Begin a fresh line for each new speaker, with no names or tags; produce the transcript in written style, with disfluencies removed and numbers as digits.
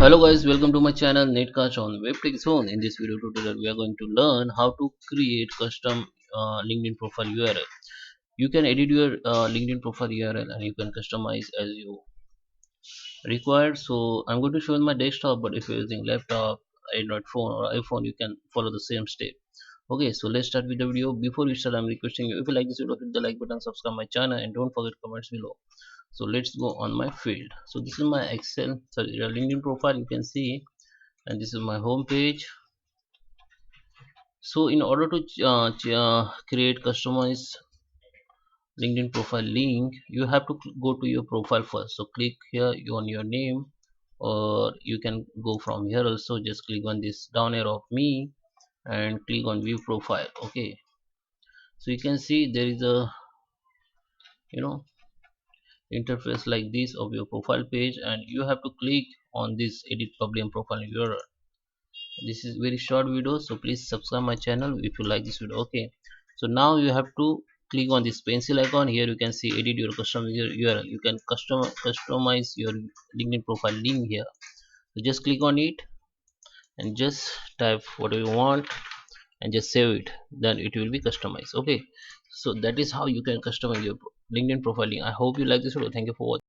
Hello guys, welcome to my channel NetCast on WebTech Zone. In this video tutorial, we are going to learn how to create custom LinkedIn profile URL. You can edit your LinkedIn profile URL and you can customize as you require. So I'm going to show in my desktop, but if you're using laptop, Android phone or iPhone, you can follow the same step. Okay, so let's start with the video. Before we start, I'm requesting you, if you like this video, hit the like button, subscribe my channel, and don't forget comments below. So let's go on my field. So this is my Excel, sorry, your LinkedIn profile. You can see, and this is my home page. So in order to create customized LinkedIn profile link, you have to go to your profile first. So click here on your name, or you can go from here also. Just click on this down arrow of me and click on view profile. Okay, so you can see there is a you know interface like this of your profile page, and you have to click on this edit public profile URL. This is very short video, so please subscribe my channel if you like this video. Okay, so now you have to click on this pencil icon. Here you can see edit your custom URL. You can customize your LinkedIn profile link here. So just click on it and just type whatever you want and just save it, then it will be customized. Okay, so that is how you can customize your LinkedIn profile link. I hope you like this video. Thank you for watching.